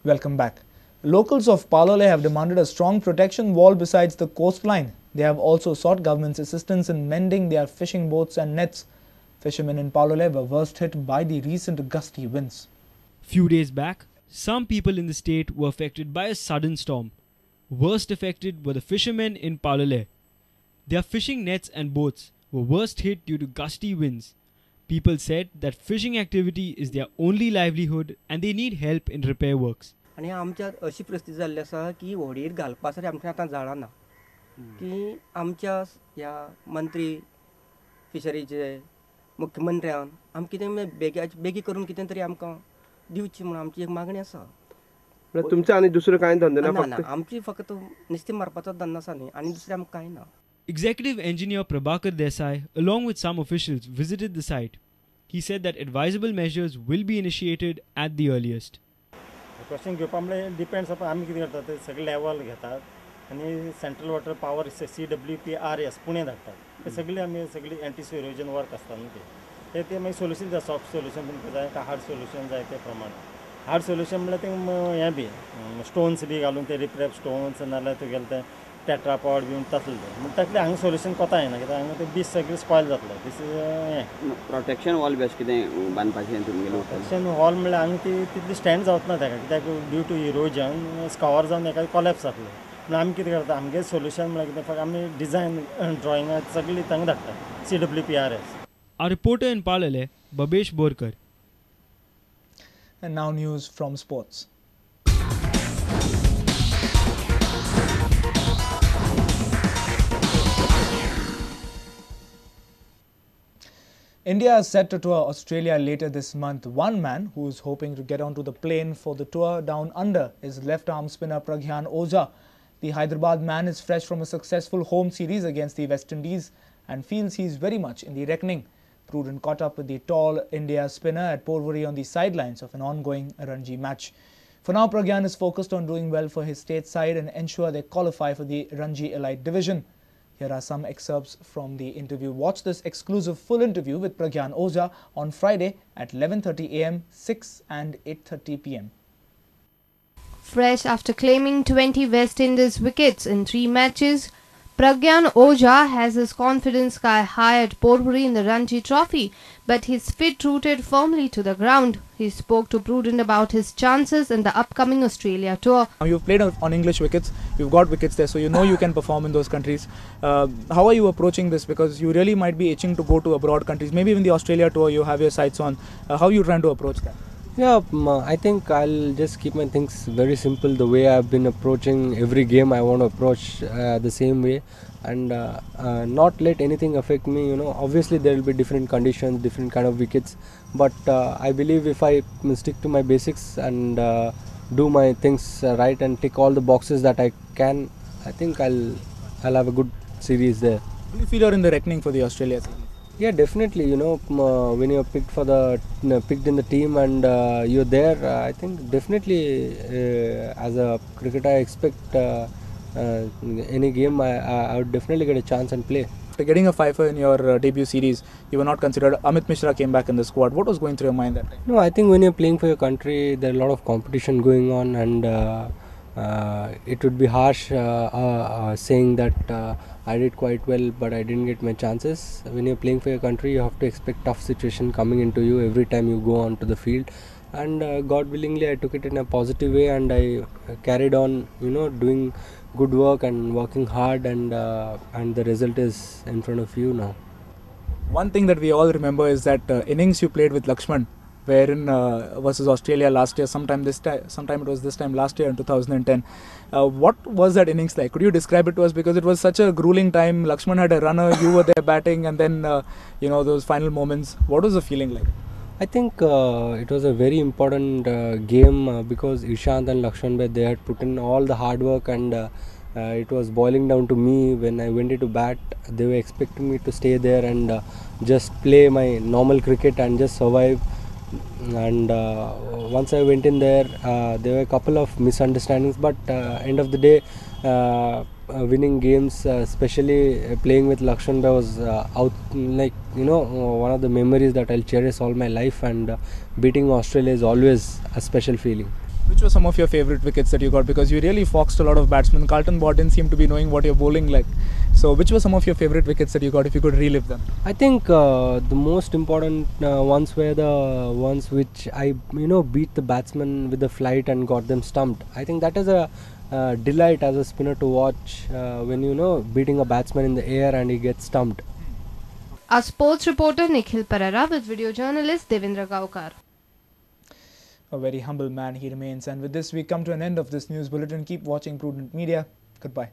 Welcome back. Locals of Palole have demanded a strong protection wall besides the coastline. They have also sought government's assistance in mending their fishing boats and nets. Fishermen in Palole were worst hit by the recent gusty winds. Few days back, some people in the state were affected by a sudden storm. Worst affected were the fishermen in Palole. Their fishing nets and boats were worst hit due to gusty winds. People said that fishing activity is their only livelihood and they need help in repair works. आणि आमच्या अशी परिस्थिती जाल्ली आसा की व्हडीर घालपासरी आमकां आतां जाळना की आमच्या ह्या मंत्री फिशरीचे मुख्यमंत्र्यान आमकां कितें बेगी करून कितें तरी आमकां दिवची म्हणून आमची एक मागणी आसा. तुमचे आनी दुसरो कांय धंदो ना? ना आमची फक्त नुस्तें मारपाचो धंदो आसा न्ही आनी दुसरें आमकां कांय ना. Executive Engineer Prabhakar Desai, along with some officials, visited the site. He said that advisable measures will be initiated at the earliest. Question घेवपा म्हळ्यार डिपेंड्स अपॉन आमी कितें करतात ते सगळे लेवल घेतात आनी central water power CWPRS Pune धाडटात ते सगळे आमी सगळी एंटी इरोजन वर्क आसता न्हू ते मागीर सोल्युशन जाय. सॉफ्ट सोल्युशन तुमकां जाय काय हार्ड सोल्युशन जाय ते प्रमाणे. हार्ड सोल्युशन म्हळ्यार ते हें बी स्टोन्स बी घालून ते रिप्रेप स्टोन्स नाल्यार तुगेले ते टेट्रापॉड बीन तसलें म्हणजे तसलें हांगा सोल्युशन कोता येना कित्याक हांगा ते बीच सगळें स्पॉयल जातलो. दीस इज हें प्रोटेक्शन वॉल बेस्ट कितें बांदपाचें तुमगेलें? प्रोटेक्शन वॉल म्हळ्यार हांगा ती तितली स्टँड जावचना ताका कित्याक ड्यू टू इरोजन स्कवर जावन एका कॉलेप्स जातलो. पूण आमी कितें करता आमगे सोल्युशन म्हळ्यार कितें फक्त आमी डिझायन ड्रॉइंगां सगळीं तांकां धाडटा CWPRS. Our reporter in Palole, Babesh Borkar. And now news from sports. India is set to tour Australia later this month. One man who is hoping to get onto the plane for the tour down under is left-arm spinner Pragyan Ojha. The Hyderabad man is fresh from a successful home series against the West Indies and feels he is very much in the reckoning. Prudent caught up with the tall India spinner at Porvorim on the sidelines of an ongoing Ranji match. For now, Pragyan is focused on doing well for his state side and ensure they qualify for the Ranji Elite Division. Here are some excerpts from the interview. Watch this exclusive full interview with Pragyan Ojha on Friday at 11:30 a.m., 6 and 8:30 p.m. Fresh after claiming 20 West Indies wickets in 3 matches, Pragyan Ojha has his confidence sky high at Porvorim in the Ranji Trophy, but his feet rooted firmly to the ground. He spoke to Prudent about his chances in the upcoming Australia tour. You've played on English wickets, you've got wickets there, so you know you can perform in those countries. How are you approaching this? Because you really might be itching to go to abroad countries, maybe even the Australia tour you have your sights on. How are you trying to approach that? Yeah, I think I'll just keep my things very simple. The way I've been approaching every game, I want to approach the same way and not let anything affect me. You know, obviously there will be different conditions, different kind of wickets, but I believe if I stick to my basics and do my things right and tick all the boxes that I can, I think I'll have a good series there. Do you feel you're in the reckoning for the Australia team? Yeah, definitely. You know, when you're picked picked in the team and you're there, I think definitely as a cricketer, I expect any game I would definitely get a chance and play. After getting a fifer in your debut series, you were not considered. Amit Mishra came back in the squad. What was going through your mind that time? No, I think when you're playing for your country, there are a lot of competition going on, and it would be harsh saying that I did quite well but I didn't get my chances. When you're playing for your country, you have to expect tough situation coming into you every time you go onto the field, and God willingly I took it in a positive way and I carried on, you know, doing good work and working hard, and the result is in front of you now. One thing that we all remember is that innings you played with Lakshman, wherein versus Australia last year, sometime it was this time last year in 2010. What was that innings like? Could you describe it to us? Because it was such a grueling time. Lakshman had a runner, you were there batting, and then you know, those final moments. What was the feeling like? I think it was a very important game because Ishant and Lakshman, they had put in all the hard work, and it was boiling down to me when I went into bat. They were expecting me to stay there and just play my normal cricket and just survive. And once I went in there, there were a couple of misunderstandings, but end of the day, winning games, especially playing with Lakshman, was one of the memories that I'll cherish all my life, and beating Australia is always a special feeling. Which were some of your favorite wickets that you got? Because you really foxed a lot of batsmen. Carlton Bott didn't seem to be knowing what you're bowling like. So which were some of your favorite wickets that you got, if you could relive them? I think the most important ones were the ones which I beat the batsman with the flight and got them stumped. I think that is a delight as a spinner to watch when beating a batsman in the air and he gets stumped. Our sports reporter Nikhil Parara with video journalist Devendra Gaukar. A very humble man he remains. And with this, we come to an end of this news bulletin. Keep watching Prudent Media. Goodbye.